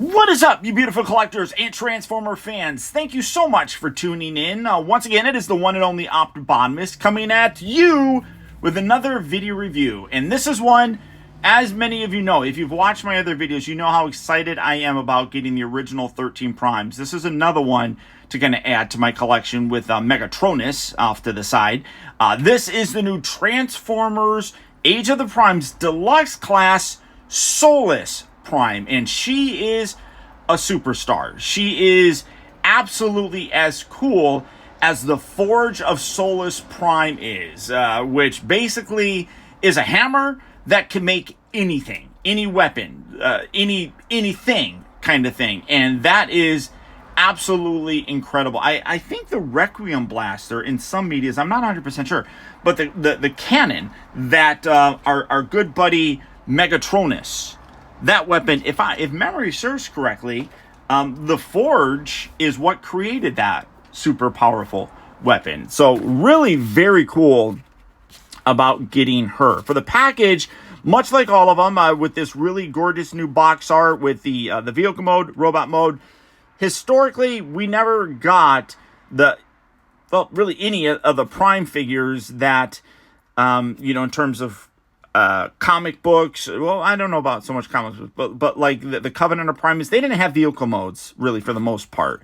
What is up, you beautiful collectors and Transformer fans? Thank you so much for tuning in. Once again, it is the one and only Optibotimus coming at you with another video review. And this is one, as many of you know, if you've watched my other videos, you know how excited I am about getting the original 13 Primes. This is another one to kind of add to my collection with Megatronus off to the side. This is the new Transformers Age of the Primes Deluxe Class Solus Prime, and she is a superstar. She is absolutely as cool as the Forge of Solus Prime is, which basically is a hammer that can make anything, any weapon, anything kind of thing, and that is absolutely incredible. I think the Requiem Blaster in some medias, I'm not 100% sure, but the cannon that our good buddy Megatronus, that weapon, if memory serves correctly, the Forge is what created that super powerful weapon. So really very cool about getting her. For the package, much like all of them, with this really gorgeous new box art with the vehicle mode, robot mode. Historically, we never got really any of the Prime figures that, in terms of comic books. Well, I don't know about so much comic books, but like the Covenant of Primus, they didn't have vehicle modes really for the most part.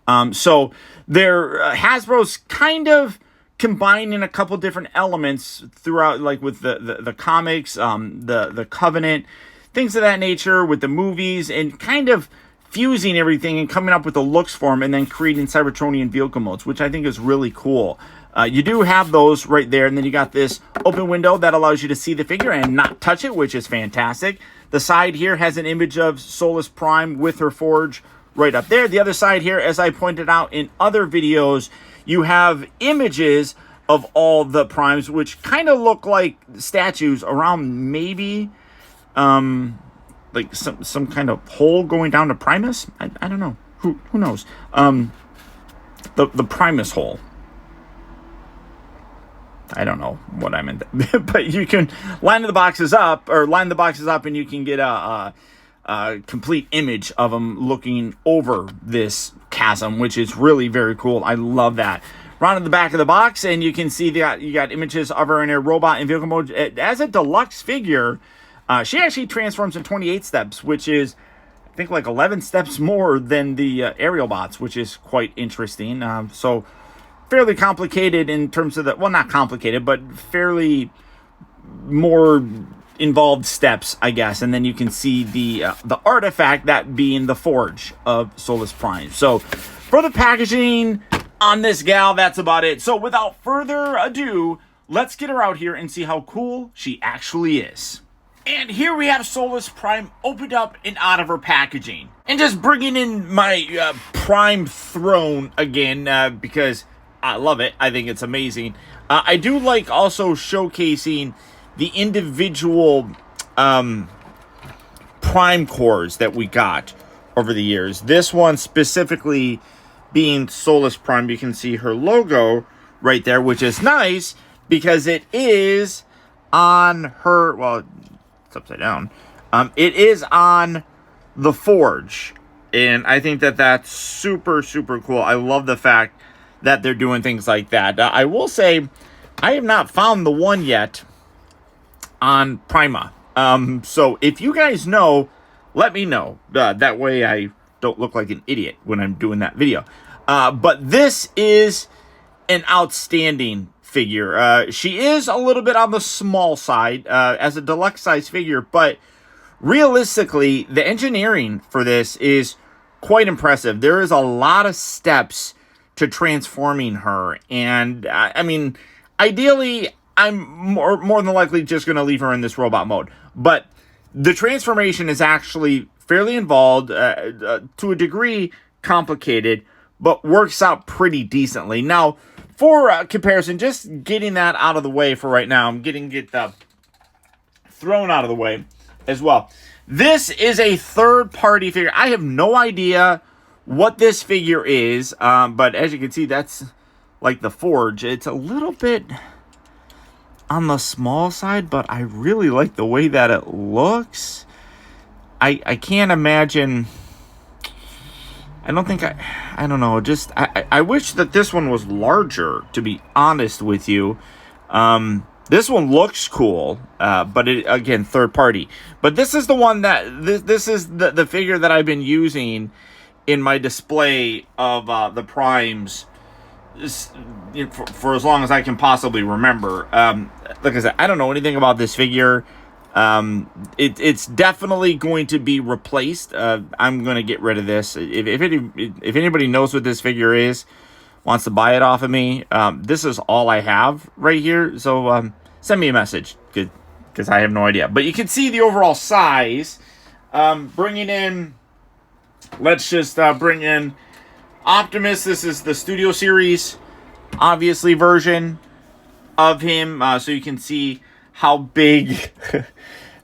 So Hasbro's kind of combining a couple different elements throughout, like with the comics, the Covenant, things of that nature with the movies, and kind of fusing everything and coming up with the looks for them, and then creating Cybertronian vehicle modes, which I think is really cool. You do have those right there, and then you got this open window that allows you to see the figure and not touch it, which is fantastic. The side here has an image of Solus Prime with her Forge right up there. The other side here, as I pointed out in other videos, you have images of all the Primes, which kind of look like statues around maybe like some kind of hole going down to Primus. I don't know. Who knows? The Primus hole. I don't know what I meant, but you can line the boxes up, and you can get a complete image of them looking over this chasm, which is really very cool. I love that. Round to the back of the box, and you can see you got images of her in her robot and vehicle mode. As a deluxe figure, she actually transforms in 28 steps, which is, I think, like 11 steps more than the aerial bots, which is quite interesting. So fairly complicated in terms of well, not complicated, but fairly more involved steps, I guess. And then you can see the artifact, that being the Forge of Solus Prime. So for the packaging on this gal, that's about it. So without further ado, let's get her out here and see how cool she actually is. And here we have Solus Prime opened up and out of her packaging. And just bringing in my Prime throne again, because I love it. I think it's amazing. I do like also showcasing the individual Prime cores that we got over the years. This one specifically being Solus Prime. You can see her logo right there, which is nice because it is on her, well, it's upside down. It is on the Forge. And I think that's super, super cool. I love the fact that they're doing things like that. I will say, I have not found the one yet on Prima. So if you guys know, let me know. That way I don't look like an idiot when I'm doing that video. But this is an outstanding figure. She is a little bit on the small side as a deluxe size figure, but realistically, the engineering for this is quite impressive. There is a lot of steps to transforming her, and I mean, ideally, I'm more than likely just going to leave her in this robot mode, but the transformation is actually fairly involved, to a degree complicated, but works out pretty decently. Now, for comparison, just getting that out of the way for right now, I'm getting the throne out of the way as well. This is a third-party figure. I have no idea what this figure is, but as you can see, that's like the Forge. It's a little bit on the small side, but I really like the way that it looks. I can't imagine I don't think I don't know. Just I wish that this one was larger. To be honest with you, this one looks cool, but it again third party. But this is the one that this is the figure that I've been using in my display of the primes for as long as I can possibly remember. Like I said, I don't know anything about this figure. It's definitely going to be replaced. I'm going to get rid of this. If anybody knows what this figure is, wants to buy it off of me, this is all I have right here. So send me a message because I have no idea. But you can see the overall size. Bringing in, let's just bring in Optimus. This is the Studio Series, obviously, version of him. So you can see how big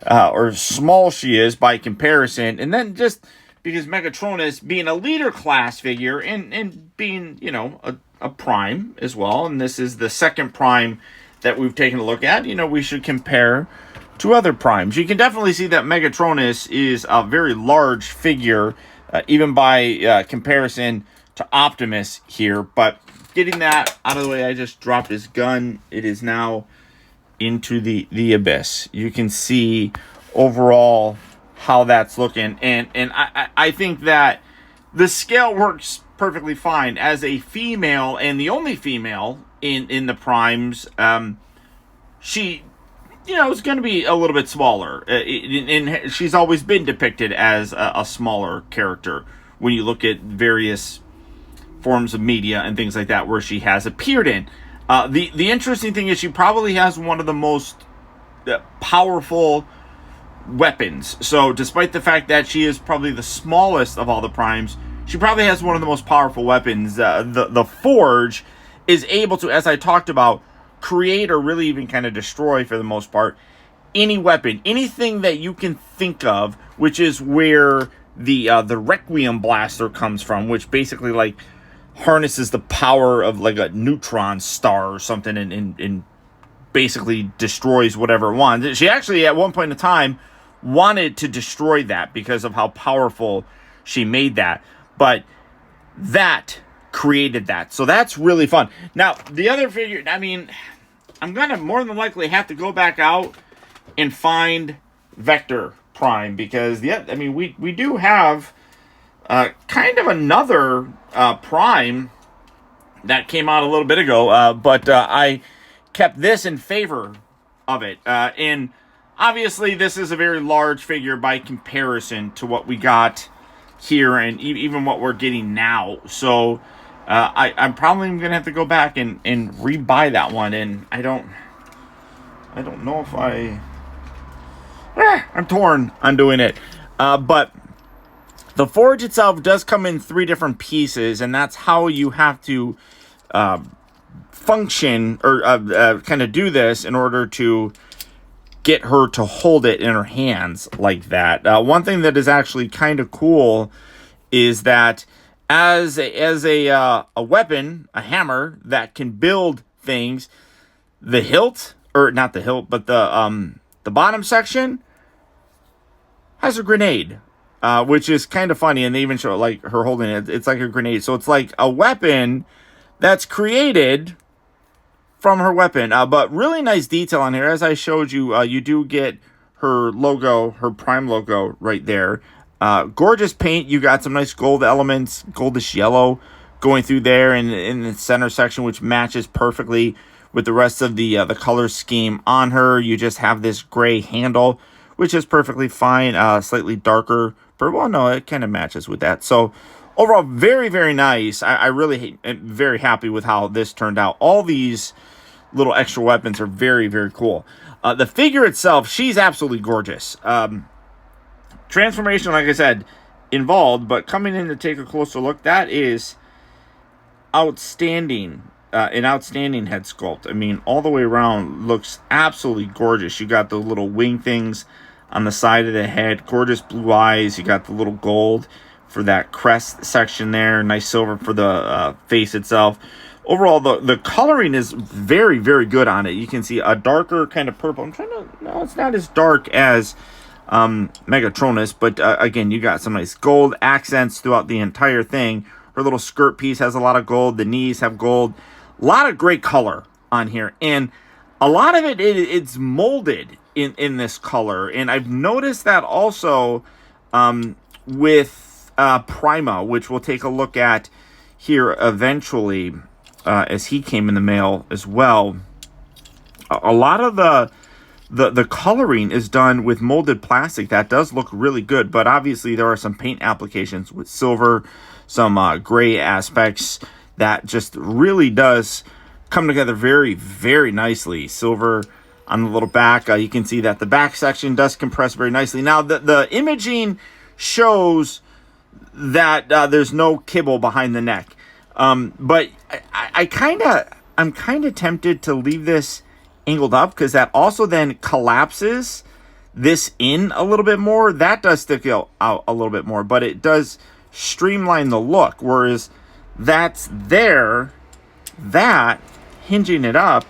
or small she is by comparison. And then just because Megatronus being a leader class figure and being, you know, a prime as well. And this is the second prime that we've taken a look at. You know, we should compare to other primes. You can definitely see that Megatronus is a very large figure, even by comparison to Optimus here. But getting that out of the way, I just dropped his gun. It is now into the abyss. You can see overall how that's looking, and I think that the scale works perfectly fine as a female, and the only female in the primes. She, you know, is going to be a little bit smaller, and she's always been depicted as a smaller character when you look at various forms of media and things like that where she has appeared in. The interesting thing is she probably has one of the most powerful weapons. So despite the fact that she is probably the smallest of all the primes, she probably has one of the most powerful weapons. The Forge is able to, as I talked about, create or really even kind of destroy, for the most part, any weapon, anything that you can think of, which is where the Requiem Blaster comes from, which basically like harnesses the power of like a neutron star or something and basically destroys whatever it wants. She actually at one point in time wanted to destroy that because of how powerful she made that, but that created that. So that's really fun. Now the other figure, I mean, I'm gonna more than likely have to go back out and find Vector Prime, because I mean we do have kind of another prime that came out a little bit ago, but I kept this in favor of it. And obviously this is a very large figure by comparison to what we got here and even what we're getting now. So I'm probably going to have to go back and rebuy that one. And I don't know if I'm torn on doing it. But the Forge itself does come in 3 different pieces, and that's how you have to function or kind of do this in order to get her to hold it in her hands like that. One thing that is actually kind of cool is that as a weapon, a hammer that can build things, the hilt, or not the hilt, but the bottom section has a grenade. Which is kind of funny, and they even show like her holding it. It's like a grenade, so it's like a weapon that's created from her weapon. But really nice detail on here, as I showed you. You do get her logo, her Prime logo, right there. Gorgeous paint. You got some nice gold elements, goldish yellow, going through there in the center section, which matches perfectly with the rest of the color scheme on her. You just have this gray handle, which is perfectly fine. Slightly darker purple. Well, no, it kind of matches with that. So overall, very, very nice. I really am very happy with how this turned out. All these little extra weapons are very, very cool. The figure itself, she's absolutely gorgeous. Transformation, like I said, involved, but coming in to take a closer look, that is outstanding. An outstanding head sculpt. I mean, all the way around looks absolutely gorgeous. You got the little wing things on the side of the head, gorgeous blue eyes. You got the little gold for that crest section there, nice silver for the face itself. Overall, the coloring is very, very good on it. You can see a darker kind of purple. No, it's not as dark as Megatronus, but again, you got some nice gold accents throughout the entire thing. Her little skirt piece has a lot of gold. The knees have gold. A lot of great color on here, and a lot of it's molded in this color. And I've noticed that also with Prima, which we'll take a look at here eventually, as he came in the mail as well. A lot of the coloring is done with molded plastic. That does look really good, but obviously there are some paint applications with silver, some gray aspects that just really does come together very, very nicely. Silver on the little back. You can see that the back section does compress very nicely. Now, the imaging shows that there's no kibble behind the neck. But I'm kind of tempted to leave this angled up, because that also then collapses this in a little bit more. That does stick out a little bit more, but it does streamline the look, whereas that's there, that hinging it up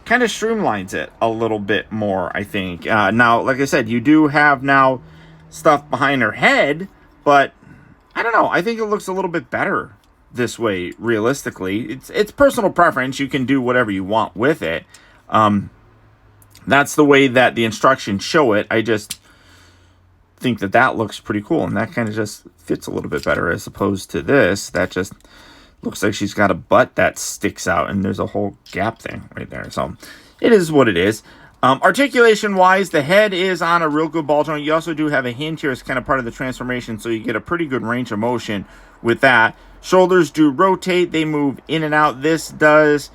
kind of streamlines it a little bit more, I think. Now, like I said, you do have now stuff behind her head, but I don't know, I think it looks a little bit better this way. Realistically, it's personal preference. You can do whatever you want with it. That's the way that the instructions show it. I just think that looks pretty cool, and that kind of just fits a little bit better as opposed to this that just looks like she's got a butt that sticks out and there's a whole gap thing right there. So it is what it is. Articulation wise, the head is on a real good ball joint. You also do have a hinge here as kind of part of the transformation, so you get a pretty good range of motion with that. Shoulders do rotate, they move in and out. This does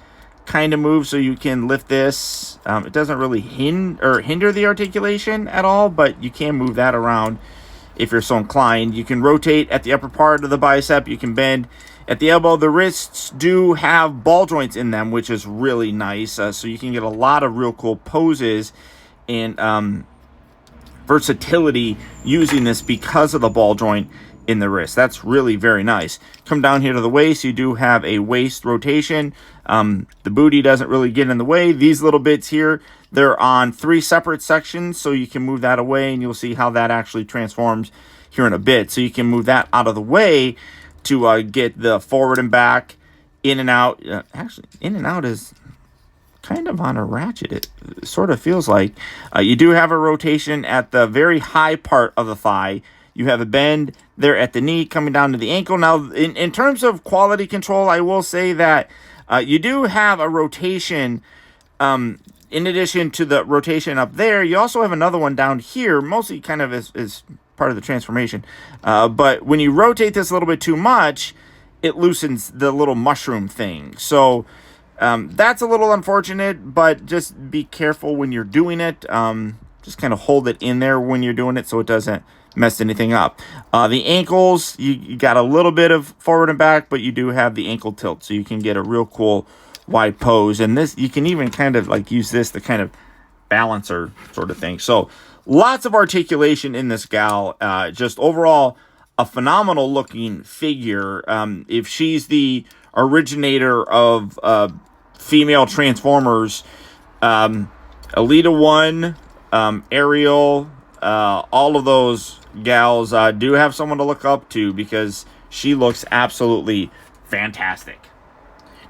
kind of move, so you can lift this. It doesn't really hinder the articulation at all, but you can move that around if you're so inclined. You can rotate at the upper part of the bicep. You can bend at the elbow. The wrists do have ball joints in them, which is really nice. So you can get a lot of real cool poses and versatility using this because of the ball joint in the wrist. That's really very nice. Come down here to the waist. You do have a waist rotation. The booty doesn't really get in the way. These little bits here, they're on 3 separate sections, so you can move that away, and you'll see how that actually transforms here in a bit. So you can move that out of the way to get the forward and back, in and out. Actually, in and out is kind of on a ratchet, it sort of feels like. You do have a rotation at the very high part of the thigh. You have a bend there at the knee coming down to the ankle. Now, in terms of quality control, I will say that you do have a rotation. In addition to the rotation up there, you also have another one down here, mostly kind of as part of the transformation. But when you rotate this a little bit too much, it loosens the little mushroom thing. So that's a little unfortunate, but just be careful when you're doing it. Just kind of hold it in there when you're doing it so it doesn't mess anything up. The ankles, you got a little bit of forward and back, but you do have the ankle tilt, so you can get a real cool wide pose. And this, you can even kind of like use this to kind of balancer sort of thing. So lots of articulation in this gal. Just overall a phenomenal looking figure. If she's the originator of female Transformers, Alita 1, Ariel, all of those gals do have someone to look up to, because she looks absolutely fantastic.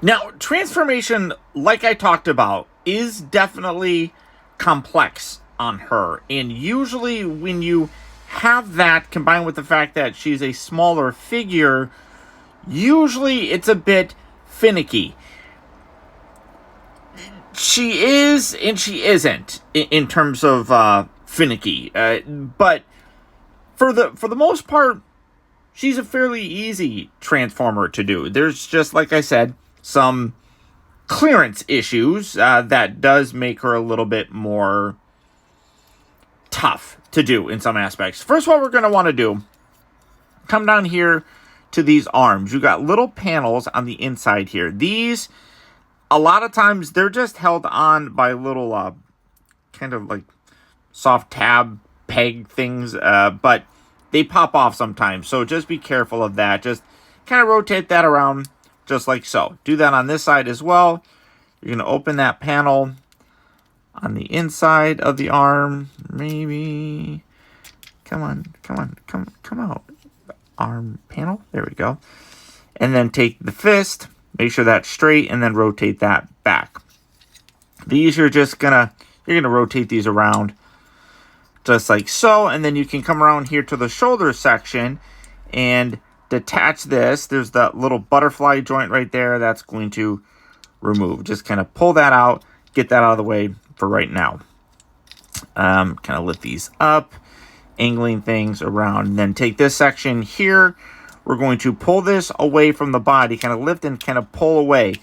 Now, transformation, like I talked about, is definitely complex on her. And usually when you have that combined with the fact that she's a smaller figure, usually it's a bit finicky. She is and she isn't in terms of finicky. But for the most part, she's a fairly easy transformer to do. There's just, like I said, some clearance issues that does make her a little bit more tough to do in some aspects. First, what we're going to want to do, come down here to these arms. You got little panels on the inside here. These, a lot of times, they're just held on by little kind of like soft tab peg things, but they pop off sometimes. So just be careful of that. Just kind of rotate that around just like so. Do that on this side as well. You're going to open that panel on the inside of the arm. Maybe Come on, come out. Arm panel, there we go. And then take the fist, make sure that's straight, and then rotate that back. These you're gonna rotate these around just like so, and then you can come around here to the shoulder section and detach this. There's that little butterfly joint right there that's going to remove. Just kind of pull that out, get that out of the way for right now. Kind of lift these up, angling things around, and then take this section here. We're going to pull this away from the body, kind of lift and kind of pull away.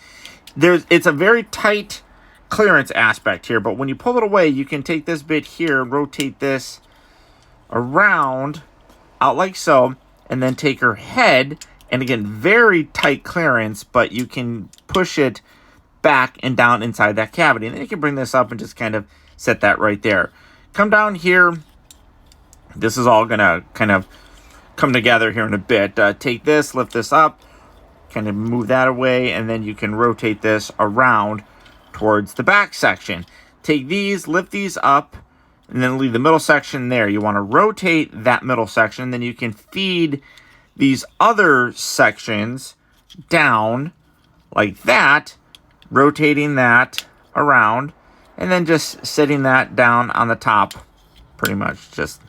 It's a very tight clearance aspect here, but when you pull it away, you can take this bit here, rotate this around out like so, and then take her head, and again, very tight clearance, but you can push it back and down inside that cavity. And then you can bring this up and just kind of set that right there. Come down here. This is all gonna kind of come together here in a bit. Take this, lift this up, kind of move that away, and then you can rotate this around towards the back section. Take these, lift these up, and then leave the middle section there. You want to rotate that middle section, then you can feed these other sections down like that, rotating that around, and then just setting that down on the top, pretty much just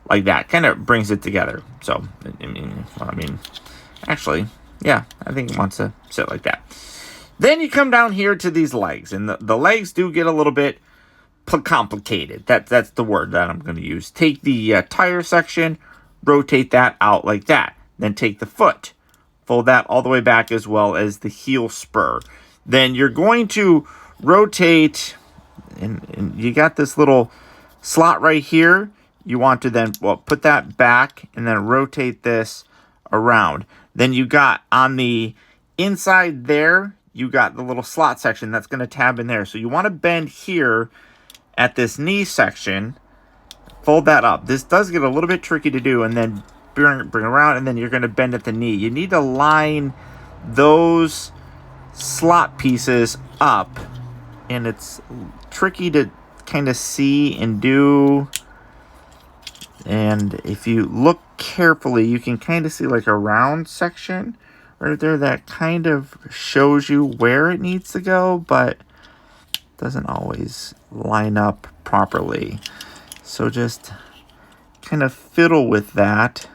like that. Kind of brings it together. So, I mean, actually, yeah, I think it wants to sit like that. Then you come down here to these legs, and the legs do get a little bit complicated. That's the word that I'm going to use. Take the tire section, rotate that out like that. Then take the foot, fold that all the way back as well as the heel spur. Then you're going to rotate, and you got this little slot right here. You want to then put that back and then rotate this around. Then you got on the inside there, you got the little slot section that's going to tab in there. So you want to bend here at this knee section, fold that up. This does get a little bit tricky to do, and then bring around, and then you're going to bend at the knee. You need to line those slot pieces up, and it's tricky to kind of see and do. And if you look carefully, you can kind of see like a round section right there that kind of shows you where it needs to go, but doesn't always line up properly. So just kind of fiddle with that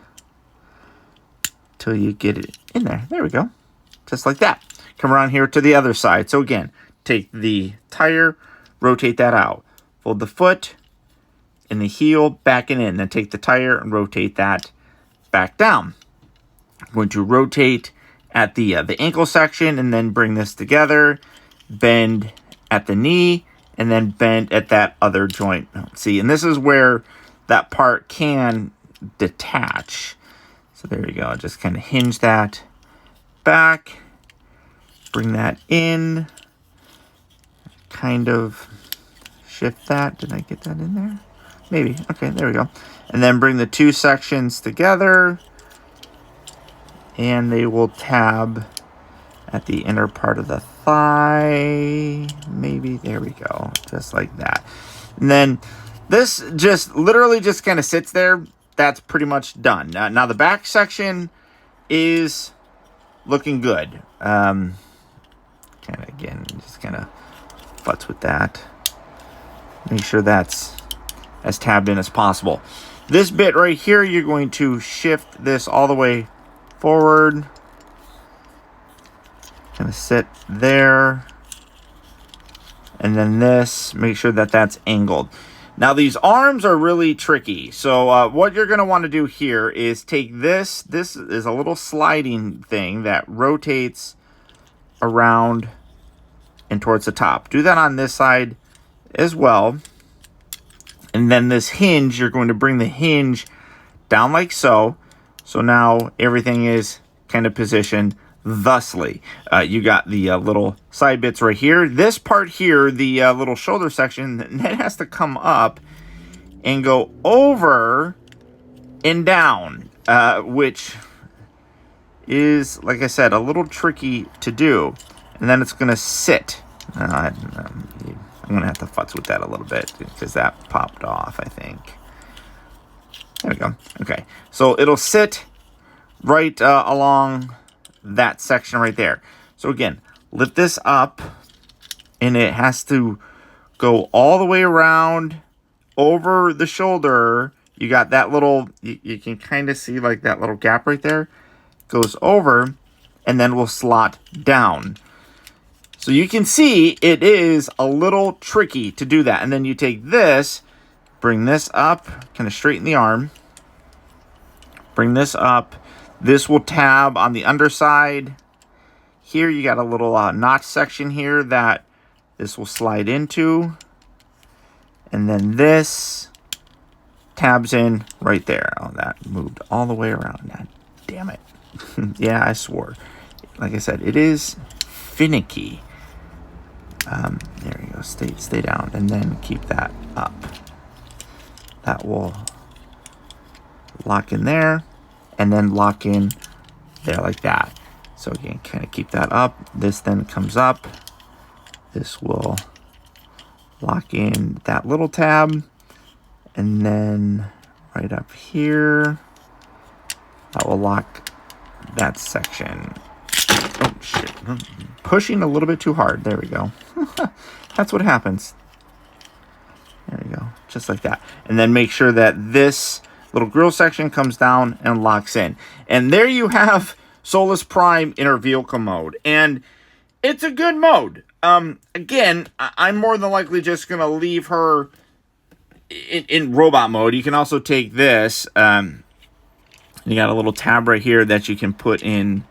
till you get it in there. There we go. Just like that. Come around here to the other side. So again, take the tire, rotate that out. Fold the foot and the heel back and in. Then take the tire and rotate that back down. I'm going to rotate at the ankle section and then bring this together. Bend at the knee and then bend at that other joint. See, and this is where that part can detach. So there you go. Just kind of hinge that back. Bring that in. Kind of shift that. Did I get that in there? Maybe. Okay, there we go. And then bring the two sections together. And they will tab at the inner part of the thigh. Maybe. There we go. Just like that. And then this just literally just kind of sits there. That's pretty much done. Now the back section is looking good. Kind of, again, just kind of futz with that. Make sure that's as tabbed in as possible. This bit right here, you're going to shift this all the way forward. Kind of sit there. And then this, make sure that that's angled. Now these arms are really tricky. So what you're going to want to do here is take this. This is a little sliding thing that rotates around and towards the top. Do that on this side as well. And then this hinge, you're going to bring the hinge down like so. So now everything is kind of positioned thusly. You got the little side bits right here. This part here, the little shoulder section, that has to come up and go over and down, which is, like I said, a little tricky to do. And then it's going to sit. I'm going to have to futz with that a little bit because that popped off, I think. There we go. Okay, so it'll sit right along that section right there. So again, lift this up, and it has to go all the way around over the shoulder. You got that little, you can kind of see like that little gap right there. Goes over, and then will slot down. So you can see it is a little tricky to do that. And then you take this, bring this up, kind of straighten the arm. Bring this up. This will tab on the underside. Here you got a little notch section here that this will slide into. And then this tabs in right there. Oh, that moved all the way around. God damn it. Yeah, I swore. Like I said, it is finicky. There you go. Stay down, and then keep that up. That will lock in there, and then lock in there like that. So again, kind of keep that up. This then comes up. This will lock in that little tab, and then right up here, that will lock that section. Oh shit, I'm pushing a little bit too hard. There we go. That's what happens. There we go, just like that. And then make sure that this little grill section comes down and locks in. And there you have Solus Prime in her vehicle mode. And it's a good mode. Again, I'm more than likely just going to leave her in robot mode. You can also take this. You got a little tab right here that you can put in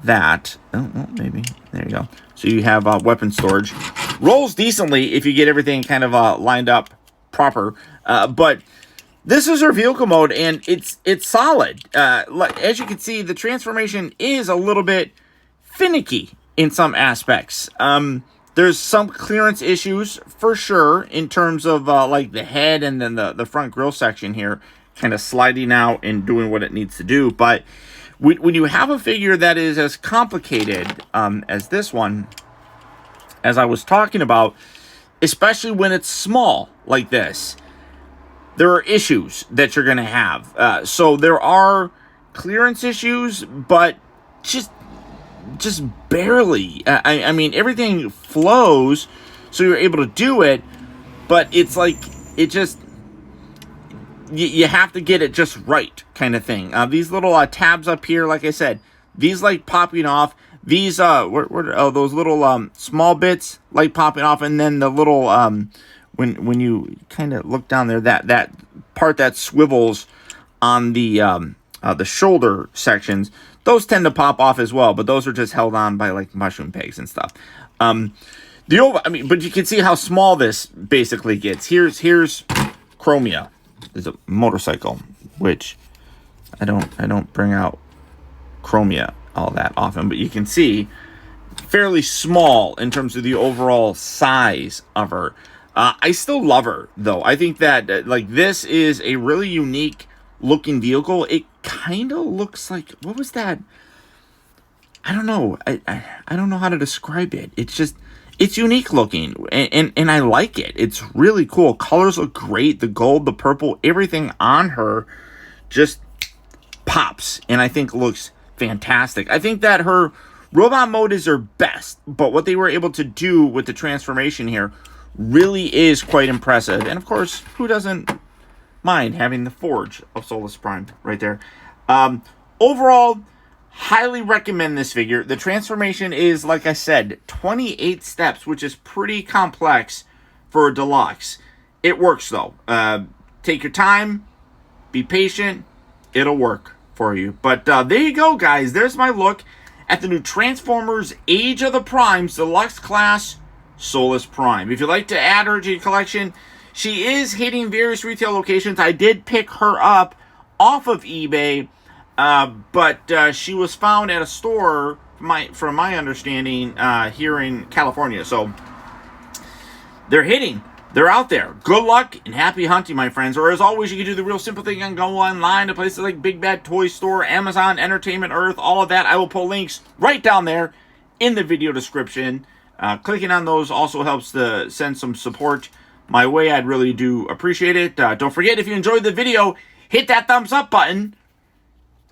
that. Oh, maybe. There you go. So you have weapon storage. Rolls decently if you get everything kind of lined up proper. But this is her vehicle mode, and it's solid. As you can see, the transformation is a little bit finicky in some aspects. There's some clearance issues for sure in terms of like the head and then the front grille section here kind of sliding out and doing what it needs to do. But when you have a figure that is as complicated as this one, as I was talking about, especially when it's small like this, there are issues that you're going to have. So there are clearance issues, but just barely. I mean, everything flows, so you're able to do it, but it's like, it just, you have to get it just right kind of thing. These little tabs up here, like I said, these like popping off. These, those little small bits like popping off, and then the little, when you kind of look down there, that part that swivels on the shoulder sections, those tend to pop off as well, but those are just held on by like mushroom pegs and stuff. But you can see how small this basically gets. Here's Chromia. There's a motorcycle, which I don't bring out Chromia all that often, but you can see fairly small in terms of the overall size of her. I still love her though. I think that like this is a really unique looking vehicle. It kind of looks like, what was that? I don't know. I don't know how to describe it. It's unique looking, and I like it. It's really cool. Colors look great. The gold, the purple, everything on her just pops, and I think looks fantastic. I think that her robot mode is her best, but what they were able to do with the transformation here really is quite impressive. And of course, who doesn't mind having the forge of Solus Prime right there? Overall, highly recommend this figure. The transformation is, like I said, 28 steps, which is pretty complex for a deluxe. It works though. Take your time, be patient, it'll work for you. But there you go, guys. There's my look at the new Transformers Age of the Primes Deluxe Class Solus Prime. If you'd like to add her to your collection, she is hitting various retail locations. I did pick her up off of eBay, but she was found at a store, from my understanding, here in California. So they're hitting. They're out there. Good luck and happy hunting, my friends. Or as always, you can do the real simple thing and go online to places like Big Bad Toy Store, Amazon, Entertainment Earth, all of that. I will put links right down there in the video description. Clicking on those also helps to send some support my way. I'd really do appreciate it. Don't forget, if you enjoyed the video, hit that thumbs up button.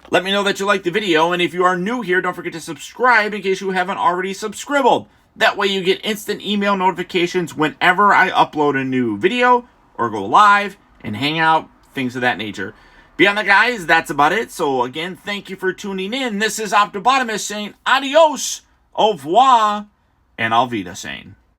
Let me know that you liked the video, and if you are new here, don't forget to subscribe in case you haven't already subscribed. That way you get instant email notifications whenever I upload a new video or go live and hang out, things of that nature. Beyond that, guys, that's about it. So again, thank you for tuning in. This is Optibotimus saying adios, au revoir, and auf Wiedersehen.